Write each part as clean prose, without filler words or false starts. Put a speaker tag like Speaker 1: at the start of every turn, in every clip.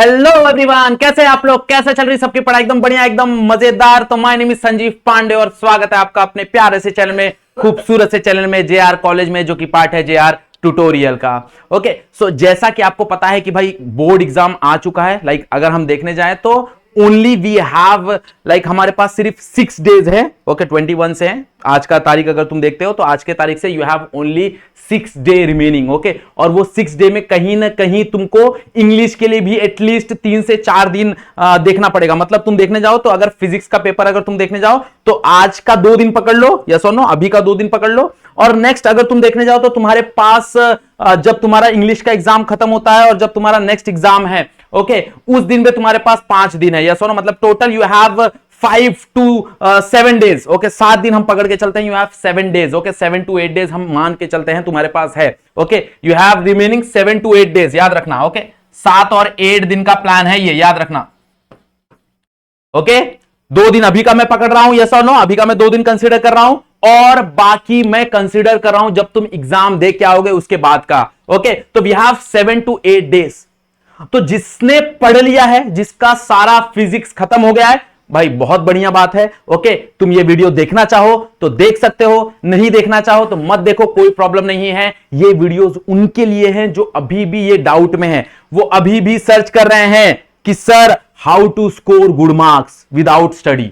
Speaker 1: Hello everyone, कैसे आप लोग? कैसे चल रही सबकी पढ़ाई? एकदम बढ़िया, एकदम मजेदार। तो my name is Sanjeev Pandey और स्वागत है आपका अपने प्यारे से चैनल में, खूबसूरत से चैनल में, जेआर कॉलेज में, जो कि पार्ट है जेआर ट्यूटोरियल का। ओके, सो जैसा कि आपको पता है कि भाई बोर्ड एग्जाम आ चुका है। लाइक अगर हम देखने जाएं तो ओनली वी हैव लाइक हमारे पास सिर्फ 6 डेज है। ओके, 21 से है आज का तारीख। अगर तुम देखते हो तो आज के तारीख से you have only 6 day remaining. Okay, और वो 6 डे में कहीं ना कहीं तुमको इंग्लिश के लिए भी एटलीस्ट 3 से 4 दिन देखना पड़ेगा। मतलब तुम देखने जाओ तो अगर फिजिक्स का पेपर अगर तुम देखने जाओ तो आज का 2 दिन पकड़ लो, यस और नो, अभी का 2 दिन पकड़ लो। और नेक्स्ट अगर तुम देखने जाओ तो तुम्हारे पास जब तुम्हारा इंग्लिश का एग्जाम खत्म होता है और जब तुम्हारा नेक्स्ट एग्जाम है, ओके, उस दिन में तुम्हारे पास 5 दिन है, यस और नो। मतलब total you have 5 to 7 days. Okay, 7 दिन हम पकड़ के चलते हैं, you have 7 days. Okay, 7 to 8 days हम मान के चलते हैं तुम्हारे पास है। Okay, you have remaining 7 to 8 days, याद रखना। ओके, 7 और 8 दिन का प्लान है ये, याद रखना। ओके, 2 दिन अभी का मैं पकड़ रहा हूं, यस और नो, अभी का मैं 2 दिन कंसीडर कर रहा हूं और बाकी मैं कंसीडर कर रहा हूं जब तुम एग्जाम दे के आओगे उसके बाद का। ओके, तो वी हैव 7 to 8 डेज। तो जिसने पढ़ लिया है, जिसका सारा फिजिक्स खत्म हो गया है, भाई बहुत बढ़िया बात है। ओके, तुम ये वीडियो देखना चाहो तो देख सकते हो, नहीं देखना चाहो तो मत देखो, कोई प्रॉब्लम नहीं है। ये वीडियोस उनके लिए हैं जो अभी भी ये डाउट में है, वो अभी भी सर्च कर रहे हैं कि sir how to score good marks without study.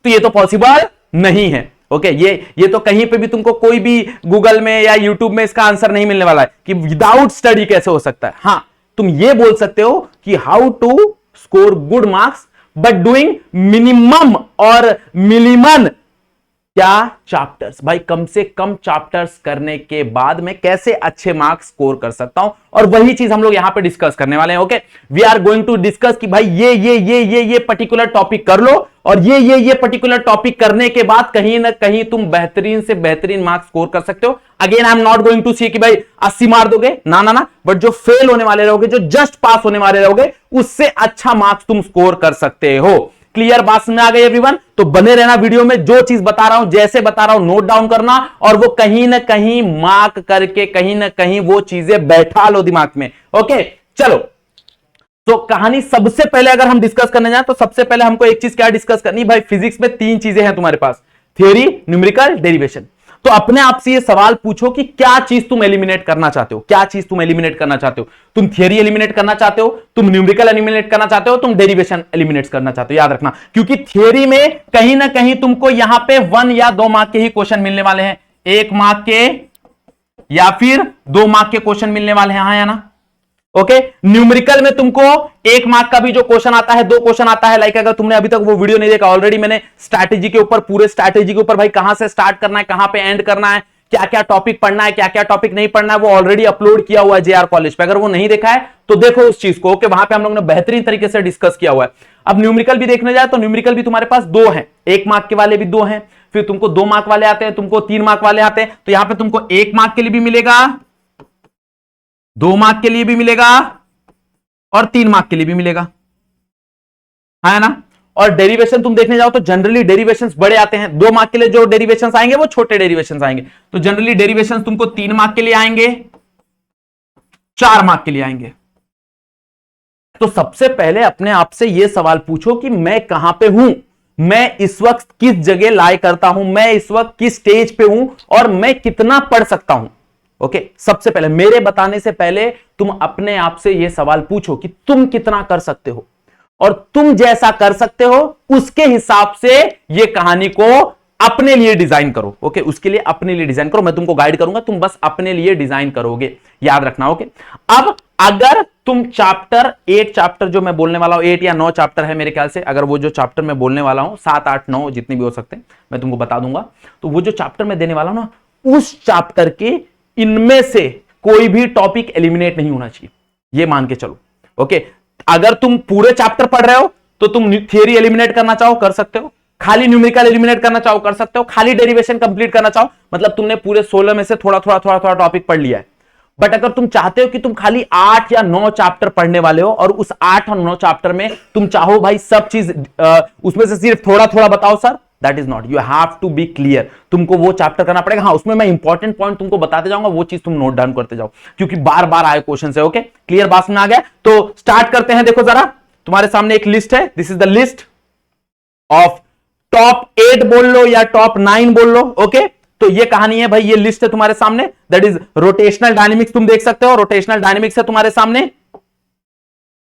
Speaker 1: तो ये तो पॉसिबल नहीं है। ओके, ये तो कहीं पे भी तुमको कोई भी गूगल में या यूट्यूब में इसका आंसर नहीं मिलने वाला है कि विदाउट स्टडी कैसे हो सकता है। हां, तुम ये बोल सकते हो कि how to score good marks but doing minimum और मिनिमम क्या चैप्टर्स। भाई कम से कम चैप्टर्स करने के बाद मैं कैसे अच्छे मार्क्स स्कोर कर सकता हूं, और वही चीज हम लोग यहां पे डिस्कस करने वाले हैं। Okay, we are going to discuss कि भाई ये पर्टिकुलर टॉपिक कर लो और ये पर्टिकुलर टॉपिक करने के बाद कहीं ना कहीं तुम बेहतरीन से बेहतरीन मार्क्स स्कोर कर सकते हो। Again I am not going to see कि भाई 80 मार दोगे, ना, बट जो फेल होने वाले रहोगे, जो जस्ट पास होने वाले रहोगे, उससे अच्छा मार्क्स तुम स्कोर कर सकते हो। क्लियर बात में आ गई एवरीवन? तो बने रहना वीडियो में, जो चीज बता रहा हूं, जैसे बता रहा हूं, नोट डाउन करना और वो कहीं ना कहीं मार्क करके कहीं ना कहीं वो चीजें बैठा लो दिमाग में। ओके, चलो। तो कहानी सबसे पहले अगर हम डिस्कस करने जाए तो सबसे पहले हमको एक चीज क्या डिस्कस करनी भाई, फिजिक्स में 3 चीजें हैं तुम्हारे पास, थ्योरी, न्यूमेरिकल, डेरिवेशन। तो अपने आप से ये सवाल पूछो कि क्या चीज तुम एलिमिनेट करना चाहते हो, क्या चीज तुम एलिमिनेट करना चाहते हो। तुम थियरी एलिमिनेट करना चाहते हो, तुम न्यूमेरिकल एलिमिनेट करना चाहते हो, तुम डेरिवेशन एलिमिनेट करना चाहते हो। याद रखना, क्योंकि थियरी में कहीं ना कहीं तुमको यहां पे 1 या 2 मार्क के ही क्वेश्चन मिलने वाले हैं, 1 मार्क के या फिर 2 मार्क के क्वेश्चन मिलने वाले हैं, हाँ या ना। ओके, न्यूमेरिकल में तुमको 1 मार्क का भी जो क्वेश्चन आता है, 2 क्वेश्चन आता है। लाइक अगर तुमने अभी तक वो वीडियो नहीं देखा, ऑलरेडी मैंने स्ट्रैटेजी के ऊपर, पूरे स्ट्रैटेजी के ऊपर, भाई कहां से स्टार्ट करना है, कहां पे एंड करना है, क्या क्या टॉपिक पढ़ना है, क्या क्या टॉपिक नहीं पढ़ना है, वो ऑलरेडी अपलोड किया हुआ है जेआर कॉलेज पे। अगर वो नहीं देखा है तो देखो उस चीज को। ओके, वहां पे हम लोग ने बेहतरीन तरीके से डिस्कस किया हुआ है। अब न्यूमेरिकल भी देखने जाए तो न्यूमेरिकल भी तुम्हारे पास 2 हैं, 1 मार्क के वाले भी 2 हैं, फिर तुमको 2 मार्क वाले आते हैं, तुमको 3 मार्क वाले आते हैं। तो यहां पे तुमको 1 मार्क के लिए भी मिलेगा, 2 मार्क के लिए भी मिलेगा और 3 मार्क के लिए भी मिलेगा, है ना। और डेरिवेशन तुम देखने जाओ तो जनरली डेरिवेशंस बड़े आते हैं। 2 मार्क के लिए जो डेरिवेशंस आएंगे वो छोटे डेरिवेशंस आएंगे। तो जनरली डेरिवेशंस तुमको 3 मार्क के लिए आएंगे, 4 मार्क के लिए आएंगे। तो सबसे पहले अपने आप से यह सवाल पूछो कि मैं कहां पे हूं, मैं इस वक्त किस जगह लाई करता हूं, मैं इस वक्त किस स्टेज पे हूं और मैं कितना पढ़ सकता हूं। ओके, सबसे पहले मेरे बताने से पहले तुम अपने आप से यह सवाल पूछो कि तुम कितना कर सकते हो, और तुम जैसा कर सकते हो उसके हिसाब से यह कहानी को अपने लिए डिजाइन करो। ओके, उसके लिए अपने लिए डिजाइन करो, मैं तुमको गाइड करूंगा, तुम बस अपने लिए डिजाइन करोगे, याद रखना। ओके, अब अगर तुम चैप्टर 8 चैप्टर जो मैं बोलने वाला हूं, 8 या 9 चैप्टर है मेरे ख्याल से, अगर वो जो चैप्टर मैं बोलने वाला हूं, 7, 8, 9 जितने भी हो सकते हैं मैं तुमको बता दूंगा। तो वो जो चैप्टर मैं देने वाला हूं ना, उस चैप्टर के इनमें से कोई भी टॉपिक एलिमिनेट नहीं होना चाहिए, ये मान के चलो। ओके, अगर तुम पूरे चैप्टर पढ़ रहे हो तो तुम थियरी एलिमिनेट करना चाहो कर सकते हो, खाली न्यूमेरिकल एलिमिनेट करना चाहो कर सकते हो, खाली डेरिवेशन कंप्लीट करना चाहो, मतलब तुमने पूरे 16 में से थोड़ा थोड़ा टॉपिक पढ़ लिया है। बट अगर तुम चाहते हो कि तुम खाली 8 या 9 चैप्टर पढ़ने वाले हो और उस 8 और 9 चैप्टर में तुम चाहो भाई सब चीज उसमें से सिर्फ थोड़ा थोड़ा बताओ sir, that is not, you have to be clear, तुमको वो चैप्टर करना पड़ेगा। हाँ, उसमें मैं इंपॉर्टेंट पॉइंट तुमको बताते जाऊंगा, वो चीज तुम नोट डाउन करते जाओ, क्योंकि बार बार आए क्वेश्चन है। ओके, क्लियर बात में आ गया? तो स्टार्ट करते हैं। देखो जरा, तुम्हारे सामने एक लिस्ट है, this is the list of top 8 बोल लो या टॉप 9 बोल लो। ओके, तो ये कहानी है भाई, ये लिस्ट है तुम्हारे सामने, दैट इज रोटेशनल डायनेमिक्स। तुम देख सकते हो रोटेशनल डायनेमिक्स है तुम्हारे सामने।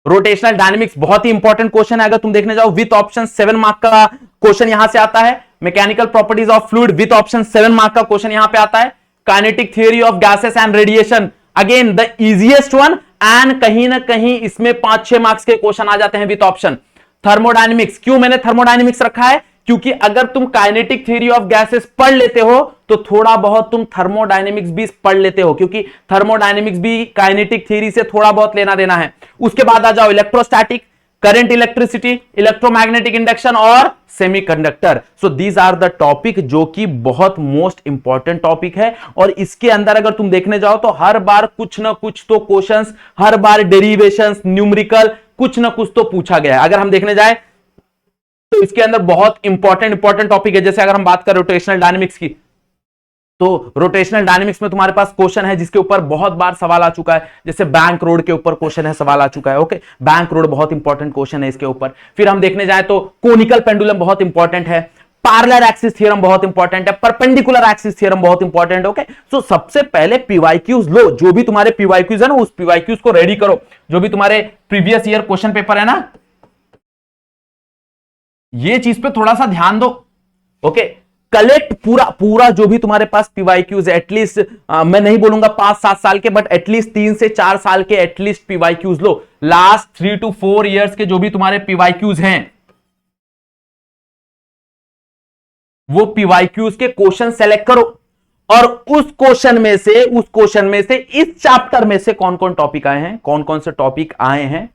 Speaker 1: रोटेशनल डायनेमिक्स बहुत ही इंपॉर्टेंट क्वेश्चन है, अगर तुम देखने जाओ विथ ऑप्शन 7 मार्क का क्वेश्चन यहां से आता है। Mechanical properties of fluid with option 7 mark का क्वेश्चन यहां पे आता है। Kinetic theory of gases and radiation, again the easiest one, and कहीं ना कहीं इसमें 5-6 मार्क्स के क्वेश्चन आ जाते हैं विथ ऑप्शन। थर्मोडायनेमिक्स, क्यों मैंने थर्मोडायनेमिक्स रखा है? क्योंकि अगर तुम काइनेटिक थ्योरी ऑफ गैसेस पढ़ लेते हो तो थोड़ा बहुत तुम थर्मोडायनेमिक्स भी पढ़ लेते हो, क्योंकि थर्मोडायनेमिक्स भी काइनेटिक थ्योरी से थोड़ा बहुत लेना देना है। उसके बाद आ जाओ electrostatic, current electricity, electromagnetic induction और semiconductor. So these are the topic जो कि बहुत मोस्ट इंपॉर्टेंट टॉपिक है, और इसके अंदर अगर तुम देखने जाओ तो हर बार कुछ ना कुछ तो क्वेश्चंस, हर बार डेरिवेशंस, न्यूमेरिकल कुछ ना कुछ तो पूछा गया है। अगर हम देखने जाए तो इसके अंदर बहुत इंपॉर्टेंट टॉपिक है। जैसे अगर हम बात करें रोटेशनल डायनेमिक्स की, तो रोटेशनल डायनेमिक्स में तुम्हारे पास क्वेश्चन है जिसके ऊपर बहुत बार सवाल आ चुका है। जैसे बैंक रोड के ऊपर क्वेश्चन है, सवाल आ चुका है। ओके, बैंक रोड बहुत इंपॉर्टेंट क्वेश्चन है इसके ऊपर। फिर हम देखने जाए तो कोनिकल पेंडुलम बहुत इंपॉर्टेंट है, पैरेलल एक्सिस थ्योरम बहुत इंपॉर्टेंट है, परपेंडिकुलर एक्सिस थ्योरम बहुत इंपॉर्टेंट। ओके, सो सबसे पहले पीवाईक्यूज लो, जो भी तुम्हारे पीवाईक्यूज है ना, उस पीवाईक्यूज को रेडी करो। जो भी तुम्हारे प्रीवियस ईयर क्वेश्चन पेपर है ना, ये चीज पे थोड़ा सा ध्यान दो। ओके, कलेक्ट पूरा जो भी तुम्हारे पास पीवाईक्यूज है, एटलीस्ट मैं नहीं बोलूंगा 5-7 साल के, बट एटलीस्ट 3 से 4 साल के at least PYQs low. Last 3 to 4 years के जो भी तुम्हारे पीवाईक्यूज हैं, वो पीवाईक्यूज के क्वेश्चन सेलेक्ट करो, और उस क्वेश्चन में से इस चैप्टर में से कौन कौन टॉपिक आए हैं, कौन कौन से टॉपिक आए हैं,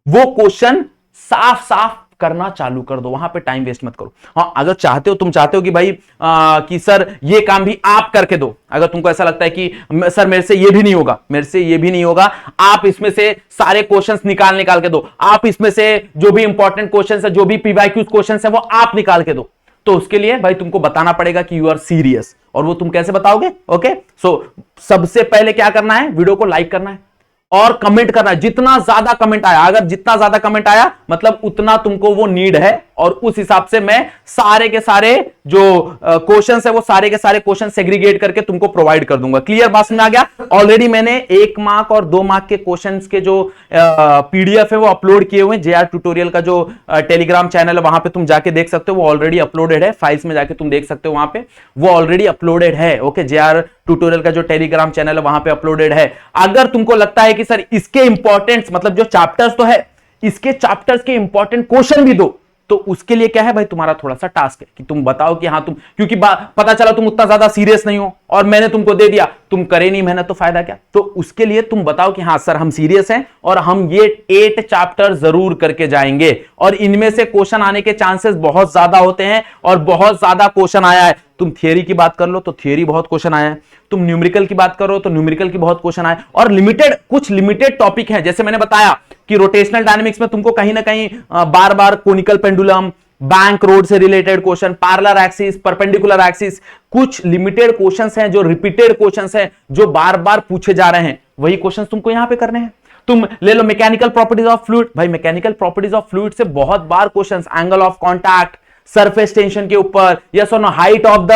Speaker 1: वो क्वेश्चन साफ साफ करना चालू कर दो। वहां पे टाइम वेस्ट मत करो। हाँ, अगर तुम चाहते हो कि भाई कि सर ये काम भी आप करके दो, अगर तुमको ऐसा लगता है कि सर मेरे से ये भी नहीं होगा, आप इसमें से सारे क्वेश्चंस निकाल के दो, आप इसमें से जो भी इंपॉर्टेंट क्वेश्चंस है, जो भी पीवाईक्यूज क्वेश्चंस है, वो आप निकाल के दो। तो उसके लिए भाई तुमको बताना पड़ेगा कि यू आर सीरियस, और वो तुम कैसे बताओगे? ओके, सो सबसे पहले क्या करना है, वीडियो को लाइक करना है और कमेंट करना है। जितना ज्यादा कमेंट आया, अगर जितना ज्यादा कमेंट आया मतलब उतना तुमको वो नीड है, और उस हिसाब से मैं सारे के सारे जो क्वेश्चंस है, वो सारे के सारे क्वेश्चन सेग्रीगेट करके तुमको प्रोवाइड कर दूंगा। क्लियर बात समझ आ गया? ऑलरेडी मैंने 1 मार्क और 2 मार्क के क्वेश्चंस के जो पीडीएफ है वो अपलोड किए हुए हैं। जेआर ट्यूटोरियल का जो टेलीग्राम चैनल है, वहां पे तुम जाके देख सकते हो, वो ऑलरेडी अपलोडेड है। फाइल्स में जाके तुम देख सकते हो, वहां पे वो ऑलरेडी अपलोडेड है। ओके, जेआर ट्यूटोरियल का जो टेलीग्राम चैनल है वहां पे अपलोडेड है। अगर तुमको लगता है कि सर इसके इंपॉर्टेंस, मतलब जो चैप्टर्स तो है, इसके चैप्टर्स के इंपॉर्टेंट क्वेश्चन भी दो, तो उसके लिए क्या है भाई, तुम्हारा थोड़ा सा टास्क है कि तुम बताओ कि हाँ तुम, क्योंकि पता चला तुम उतना ज्यादा सीरियस नहीं हो और मैंने तुमको दे दिया, तुम करे नहीं मेहनत, तो फायदा क्या? तो उसके लिए तुम बताओ कि हाँ सर हम सीरियस हैं और हम ये 8 चैप्टर जरूर करके जाएंगे, और इनमें से क्वेश्चन आने के चांसेस बहुत ज्यादा होते हैं, और बहुत ज्यादा क्वेश्चन आया है। तुम थियरी की बात कर लो तो थियरी बहुत क्वेश्चन आया है, तुम न्यूमेरिकल की बात करो तो न्यूमेरिकल की बहुत क्वेश्चन आए, और कुछ लिमिटेड टॉपिक है। जैसे मैंने बताया कि रोटेशनल डायनेमिक्स में तुमको कहीं ना कहीं बार बार कोनिकल पेंडुलम, बैंक रोड से related question, parallel axis, perpendicular axis, कुछ लिमिटेड क्वेश्चंस हैं जो रिपीटेड क्वेश्चंस हैं, जो बार बार पूछे जा रहे हैं, वही क्वेश्चंस तुमको यहां पे करने हैं। तुम ले लो मैकेनिकल प्रॉपर्टीज ऑफ फ्लूइड, भाई मैकेनिकल प्रॉपर्टीज ऑफ फ्लूइड से बहुत बार questions, angle of contact, surface tension के ऊपर, यस और no, height of the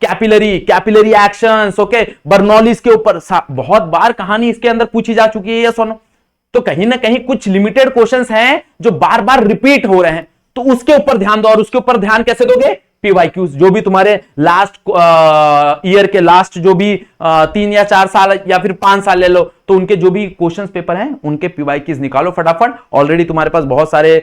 Speaker 1: capillary actions, okay, Bernoulli's के ऊपर बहुत बार कहानी इसके अंदर पूछी जा चुकी है, यस और नो। तो कहीं ना कहीं कुछ लिमिटेड क्वेश्चंस हैं जो बार बार रिपीट हो रहे हैं, तो उसके ऊपर ध्यान दो। और उसके ऊपर ध्यान कैसे दोगे? पीवाईक्यूज, जो भी तुम्हारे लास्ट ईयर के लास्ट जो भी 3 या 4 साल या फिर 5 साल ले लो, तो उनके जो भी क्वेश्चन पेपर हैं उनके पीवाईक्यूज निकालो फटाफट। ऑलरेडी तुम्हारे पास बहुत सारे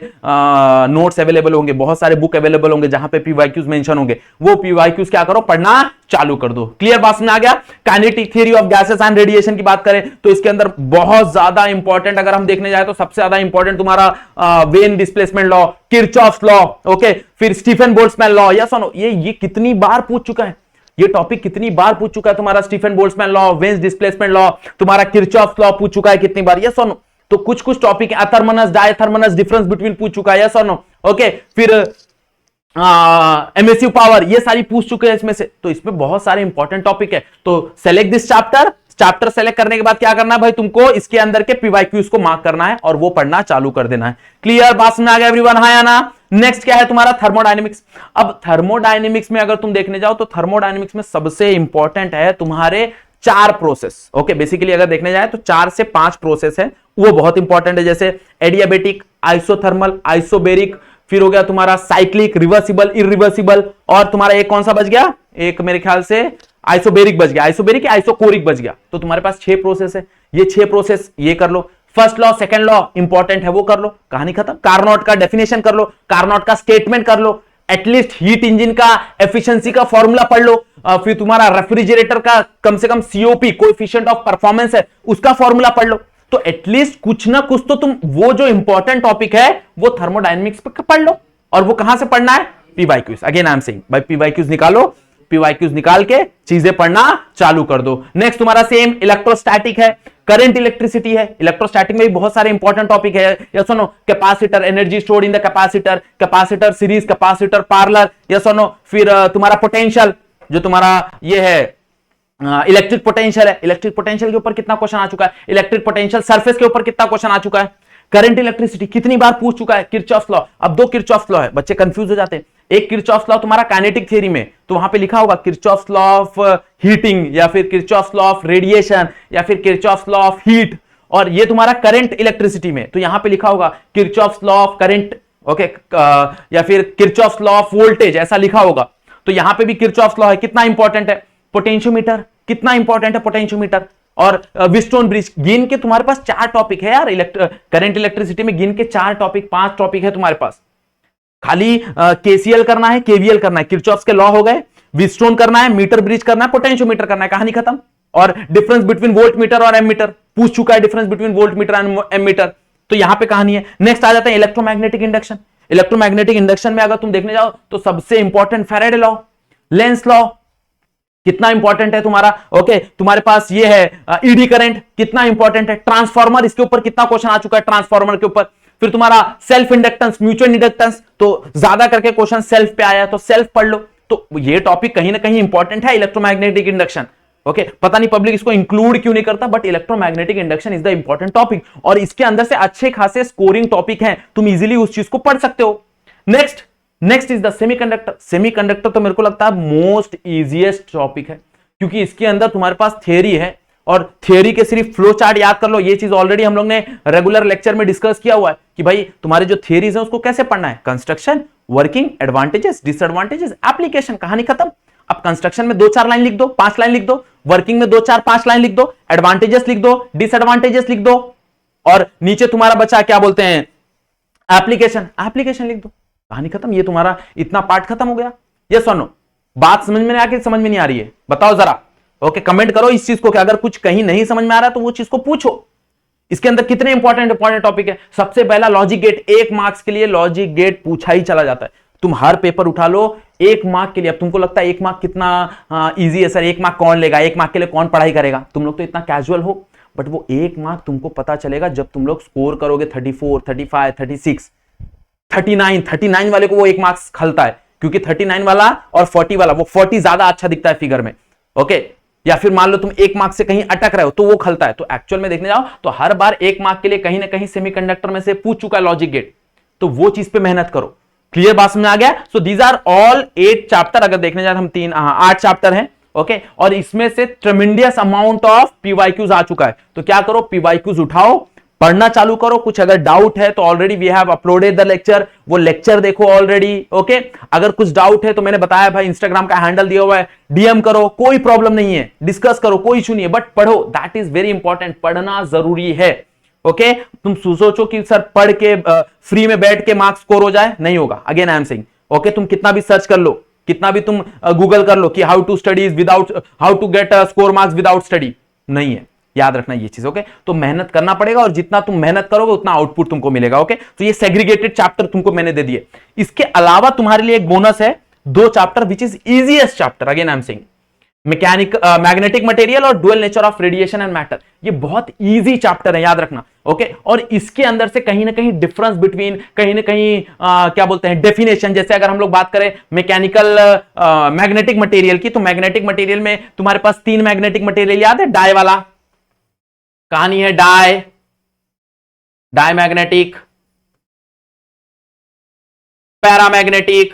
Speaker 1: नोट्स अवेलेबल होंगे, बहुत सारे बुक अवेलेबल होंगे जहां पे पीवाईक्यूज मेंशन होंगे, वो पीवाईक्यूज क्या करो, पढ़ना चालू कर दो। क्लियर बात में आ गया? Kinetic theory of gases and radiation की बात करें तो इसके अंदर बहुत ज्यादा इंपॉर्टेंट, अगर हम देखने जाए तो सबसे ज्यादा इंपॉर्टेंट तुम्हारा when displacement law, Kirchhoff's law, okay, फिर स्टीफन बोल्ट्जमैन लॉ, या सुनो, ये कितनी बार पूछ चुका है, ये टॉपिक कितनी बार पूछ चुका है तुम्हारा, Stefan Boltzmann law, veins displacement law, तुम्हारा किरचॉफ्स लॉ पूछ चुका है कितनी बार, यस और नो। तो कुछ टॉपिक, अथर्मनस डायथर्मनस डिफरेंस बिटवीन पूछ चुका है, यस और नो, ओके। फिर एमएसयू पावर, ये सारी पूछ चुके हैं इसमें से, तो इसमें बहुत सारे इंपॉर्टेंट टॉपिक है। तो select this chapter, chapter select करने के बाद क्या करना है भाई, तुमको इसके अंदर के पीवाईक्यूज को मार्क करना है और वो पढ़ना चालू कर देना है। क्लियर, बात समझ आ गया एवरीवन, हाँ या ना? नेक्स्ट क्या है तुम्हारा थर्मोडायनेमिक्स। अब थर्मोडायनेमिक्स में अगर तुम देखने जाओ तो थर्मोडायनेमिक्स में सबसे इंपॉर्टेंट है तुम्हारे 4 प्रोसेस। ओके, बेसिकली अगर देखने जाए तो 4 से 5 प्रोसेस है, वो बहुत इंपॉर्टेंट है, जैसे एडियाबेटिक, आइसोथर्मल, आइसोबेरिक, फिर हो गया तुम्हारा साइक्लिक, रिवर्सिबल, इरिवर्सिबल, और तुम्हारा एक कौन सा बच गया, एक मेरे ख्याल से आइसोबेरिक बच गया, आइसोबेरिक या आइसोकोरिक बच गया। तो तुम्हारे पास 6 प्रोसेस है, ये 6 प्रोसेस ये कर लो। First law, second law important है, वो कर लो, कहानी खत्म। कार्नोट का डेफिनेशन कर लो, कार्नोट का स्टेटमेंट कर लो, एटलीस्ट हीट इंजन का एफिशिएंसी का फॉर्मूला पढ़ लो, फिर तुम्हारा रेफ्रिजरेटर का कम से कम सीओपी, कोएफिशिएंट ऑफ परफॉर्मेंस है, उसका फॉर्मूला पढ़ लो। तो एटलीस्ट कुछ ना कुछ तो तुम वो जो इंपॉर्टेंट टॉपिक है वो थर्मोडायनेमिक्स पे पढ़ लो। और वो कहां से पढ़ना है, PYQs. Again I am saying भाई, पीवाईक्यूज निकालो, पीवाईक्यूज निकाल के चीजें पढ़ना चालू कर दो। नेक्स्ट तुम्हारा सेम इलेक्ट्रोस्टैटिक है, करंट इलेक्ट्रिसिटी है। इलेक्ट्रोस्टैटिक में भी बहुत सारे इंपॉर्टेंट टॉपिक है, या सुनो, capacitor, energy stored in the capacitor, capacitor series, capacitor parallel, या सुनो, फिर तुम्हारा पोटेंशियल, जो तुम्हारा ये है इलेक्ट्रिक पोटेंशियल है, इलेक्ट्रिक पोटेंशियल के ऊपर कितना क्वेश्चन आ चुका है, इलेक्ट्रिक पोटेंशियल सरफेस के ऊपर कितना क्वेश्चन आ चुका है, करंट इलेक्ट्रिसिटी कितनी बार पूछ चुका है, किरचॉफ लॉ। अब 2 किरचॉफ लॉ है, बच्चे कंफ्यूज हो जाते हैं। एक किरचॉफ लॉ तुम्हारा काइनेटिक थ्योरी में, तो वहां पे लिखा होगा किरचॉफ लॉ ऑफ हीटिंग, या फिर किरचॉफ लॉ ऑफ रेडिएशन, या फिर किरचॉफ लॉ ऑफ हीट। और ये तुम्हारा करंट इलेक्ट्रिसिटी में, तो यहां पे लिखा होगा Kirchhoff law of current, okay, या फिर किरचॉफ लॉ ऑफ वोल्टेज, ऐसा लिखा होगा। तो यहां पे भी किरचॉफ लॉ है, कितना इंपॉर्टेंट है। पोटेंशियोमीटर कितना इंपॉर्टेंट है, पोटेंशियोमीटर। और विस्टोन ब्रिज, गिन के तुम्हारे पास 4 टॉपिक है यार, करंट इलेक्ट्रिसिटी में गिन के 4 टॉपिक, 5 टॉपिक है तुम्हारे पास। खाली केसीएल करना है, केवीएल करना है, किरचॉफ के लॉ हो गए, विस्टोन करना है, मीटर ब्रिज करना है, पोटेंशियोमीटर करना है, कहानी खत्म। और डिफरेंस बिटवीन वोल्ट मीटर और एमीटर पूछ चुका है, difference between volt meter and ammeter, तो यहां पे कहानी है। नेक्स्ट आ जाते हैं इलेक्ट्रोमैग्नेटिक इंडक्शन। इलेक्ट्रोमैग्नेटिक इंडक्शन में अगर तुम देखने जाओ तो सबसे important Faraday law, Lenz law कितना इंपॉर्टेंट है तुम्हारा। ओके, तुम्हारे पास ये है ईडी करंट कितना इंपॉर्टेंट है, ट्रांसफार्मर, इसके ऊपर कितना क्वेश्चन आ चुका है ट्रांसफार्मर के ऊपर। फिर तुम्हारा सेल्फ इंडक्टेंस, म्यूचुअल इंडक्टेंस, तो ज्यादा करके क्वेश्चन सेल्फ पे आया, तो सेल्फ पढ़ लो। तो ये टॉपिक कहीं ना कहीं इंपॉर्टेंट है, इलेक्ट्रोमैग्नेटिक इंडक्शन। ओके, पता नहीं पब्लिक इसको इंक्लूड क्यों नहीं करता, but electromagnetic induction is the important topic, और इसके अंदर से अच्छे खासे स्कोरिंग टॉपिक हैं, तुम इजीली उस चीज को पढ़ सकते हो। Next is the semiconductor. Semiconductor तो मेरे को लगता है मोस्ट इजीएस्ट टॉपिक है, क्योंकि इसके अंदर तुम्हारे पास थियरी है, और थियरी के सिर्फ फ्लो चार्ट याद कर लो। ये चीज ऑलरेडी हम लोग ने रेगुलर लेक्चर में डिस्कस किया हुआ है कि भाई तुम्हारे जो थियरीज है उसको कैसे पढ़ना है, construction, working, advantages, disadvantages, application, कहानी खत्म। अब कंस्ट्रक्शन में 2-4 लाइन लिख दो, 5 लाइन लिख दो, वर्किंग में 2-4-5 लाइन लिख दो, एडवांटेजेस लिख दो, डिसएडवांटेजेस लिख दो, और नीचे तुम्हारा बचा क्या बोलते हैं, एप्लीकेशन लिख दो, कहानी खत्म। ये तुम्हारा इतना पार्ट खत्म हो गया। ये सुनो, बात समझ में आ रही, समझ में नहीं आ रही है, बताओ जरा। ओके, कमेंट करो इस चीज को कि अगर कुछ कहीं नहीं समझ में आ रहा है तो वो चीज को पूछो। इसके अंदर कितने इंपॉर्टेंट टॉपिक है। सबसे पहला लॉजिक गेट, 1 मार्क्स के लिए लॉजिक गेट पूछा ही चला जाता है। तुम हर पेपर उठा लो 1 मार्क के लिए। अब तुमको लगता है 1 मार्क कितना इजी है सर, 1 मार्क कौन लेगा, 1 मार्क के लिए कौन पढ़ाई करेगा, तुम लोग तो इतना कैजुअल हो, बट वो 1 मार्क तुमको पता चलेगा जब तुम लोग स्कोर करोगे 34, 35, 36, 39 वाले को वो 1 मार्क्स खलता है, क्योंकि 39 वाला और 40 वाला, वो 40 ज्यादा अच्छा दिखता है फिगर में। ओके, या फिर मान लो तुम 1 मार्क से कहीं अटक रहे हो तो वो खलता है। तो एक्चुअल में देखने जाओ तो हर बार 1 मार्क के लिए कहीं ना कहीं सेमीकंडक्टर में से पूछ चुका है लॉजिक गेट, तो वो चीज पे मेहनत करो। क्लियर, बात समझ आ गया। So these are all 8 chapter. अगर देखने जाए हम 8 चैप्टर हैं। ओके, और इसमें से ट्रेमेंडियस अमाउंट ऑफ पीवाईक्यूज आ चुका है, तो क्या करो, पीवाईक्यूज उठाओ, पढ़ना चालू करो। कुछ अगर डाउट है तो already we have uploaded the lecture, वो लेक्चर देखो ऑलरेडी। ओके, अगर कुछ डाउट है तो मैंने बताया भाई इंस्टाग्राम का हैंडल दिया हुआ है, डीएम करो, कोई प्रॉब्लम नहीं है, डिस्कस करो, कोई इशू नहीं है, बट पढ़ो, दैट इज वेरी इंपॉर्टेंट, पढ़ना जरूरी है। ओके, तुम सोचो कि सर पढ़ के फ्री में बैठ के मार्क्स स्कोर हो जाए, नहीं होगा। Again I am saying, okay, तुम कितना भी सर्च कर लो, कितना भी तुम गूगल कर लो कि how to studies without, how to get score marks without study, नहीं है, याद रखना ये चीज। ओके, तो मेहनत करना पड़ेगा, और जितना तुम मेहनत करोगे उतना आउटपुट तुमको मिलेगा। ओके, तो ये सेग्रीगेटेड चैप्टर तुमको मैंने दे दिए। इसके अलावा तुम्हारे लिए एक बोनस है, 2 chapter which is easiest chapter. Again I am saying, magnetic material और dual nature of radiation and matter, ये बहुत इजी चैप्टर है, याद रखना। ओके और इसके अंदर से कहीं ना कहीं डिफरेंस बिटवीन, कहीं ना कहीं क्या बोलते हैं, डेफिनेशन। जैसे अगर हम लोग बात करें मैकेनिकल मैग्नेटिक मटेरियल की, तो मैग्नेटिक मटेरियल में तुम्हारे पास 3 मैग्नेटिक मटेरियल याद है, डाई वाला कहानी है, डाई मैग्नेटिक, पैरामैग्नेटिक,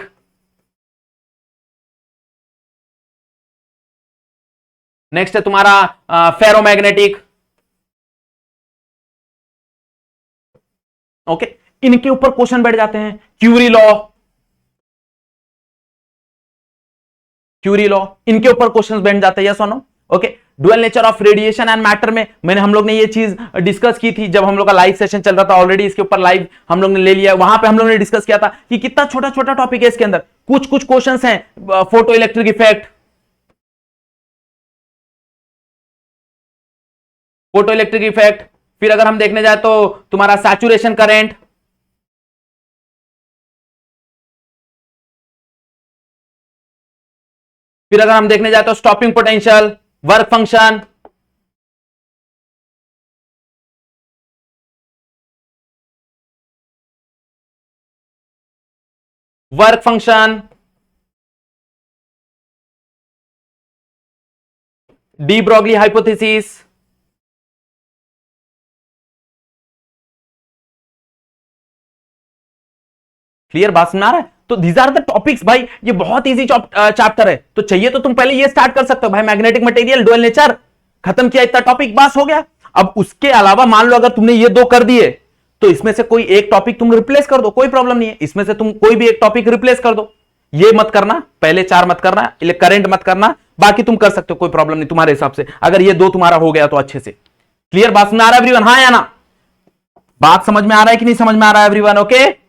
Speaker 1: नेक्स्ट है तुम्हारा फेरोमैग्नेटिक। ओके इनके ऊपर क्वेश्चन बैठ जाते हैं, क्यूरी लॉ इनके ऊपर क्वेश्चंस बैठ जाते हैं, यस और no. Okay dual nature of radiation and matter में हम लोग ने ये चीज डिस्कस की थी जब हम लोग का लाइव सेशन चल रहा था, ऑलरेडी इसके ऊपर लाइव हम लोग ने ले लिया। वहां पे हम लोग ने डिस्कस किया था कि कितना छोटा छोटा टॉपिक है इसके अंदर, कुछ कुछ क्वेश्चंस हैं, फोटो इलेक्ट्रिक इफेक्ट, फिर अगर हम देखने जाए तो तुम्हारा सैचुरेशन करंट, फिर अगर हम देखने जाए तो stopping potential, work function, de Broglie hypothesis, clear, बात सुना रहा है। तो दीज आर द टॉपिक्स भाई, ये बहुत इजी चैप्टर है, तो चाहिए तो तुम पहले ये स्टार्ट कर सकते हो भाई, मैग्नेटिक मटेरियल, डुअल नेचर, खत्म किया, इतना टॉपिक बस हो गया। अब उसके अलावा मान लो अगर तुमने ये 2 कर दिए तो इसमें से कोई एक टॉपिक तुम रिप्लेस कर दो, कोई प्रॉब्लम नहीं है, इसमें से तुम कोई भी एक टॉपिक रिप्लेस कर दो। ये मत करना, पहले 4 मत करना, करंट मत करना, बाकी तुम कर सकते हो, कोई प्रॉब्लम नहीं तुम्हारे हिसाब से, अगर ये 2 तुम्हारा हो गया तो अच्छे से। क्लियर, बात समझ आ रहा है एवरीवन, हाँ या ना? बात समझ में आ रहा है कि नहीं समझ में आ रहा है everyone? Okay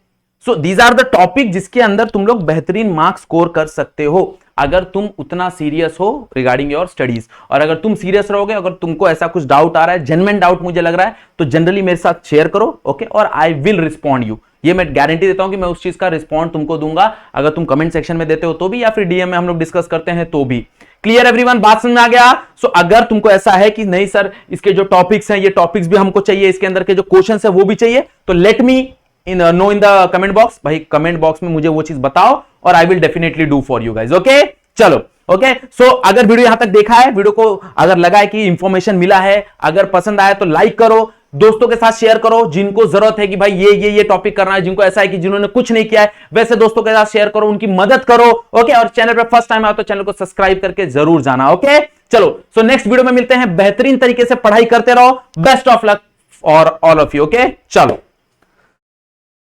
Speaker 1: so these are the topic जिसके अंदर तुम लोग बेहतरीन मार्क्स स्कोर कर सकते हो अगर तुम उतना सीरियस हो रिगार्डिंग योर स्टडीज। और अगर तुम सीरियस रहोगे, अगर तुमको ऐसा कुछ डाउट आ रहा है, जेन्युइन डाउट मुझे लग रहा है, तो जनरली मेरे साथ शेयर करो, ओके, और आई विल रिस्पॉन्ड यू। ये मैं गारंटी देता हूं कि मैं उस चीज का रिस्पॉन्ड तुमको दूंगा, अगर तुम कमेंट सेक्शन में देते हो तो भी, या फिर डीएम में हम लोग डिस्कस करते हैं तो भी। क्लियर एवरीवन, बात समझ में आ गया? सो अगर तुमको ऐसा है कि नहीं सर इसके जो टॉपिक्स हैं ये टॉपिक्स भी हमको चाहिए, इसके अंदर के जो क्वेश्चन है वो भी चाहिए, तो let me know in the comment box. भाई कमेंट बॉक्स में मुझे वो चीज बताओ और I will definitely do for you guys. Okay चलो, ओके सो अगर वीडियो यहां तक देखा है, वीडियो को अगर लगा है कि इंफॉर्मेशन मिला है, अगर पसंद आया तो लाइक करो, दोस्तों के साथ शेयर करो, जिनको जरूरत है कि भाई ये टॉपिक करना है, जिनको ऐसा है कि जिन्होंने कुछ नहीं किया है, वैसे दोस्तों के साथ शेयर करो, उनकी मदद करो। ओके और चैनल पर फर्स्ट टाइम आए तो चैनल को सब्सक्राइब करके जरूर जाना। ओके चलो, सो नेक्स्ट वीडियो में मिलते हैं, बेहतरीन तरीके से पढ़ाई करते रहो, best of luck for all of you. Okay चलो।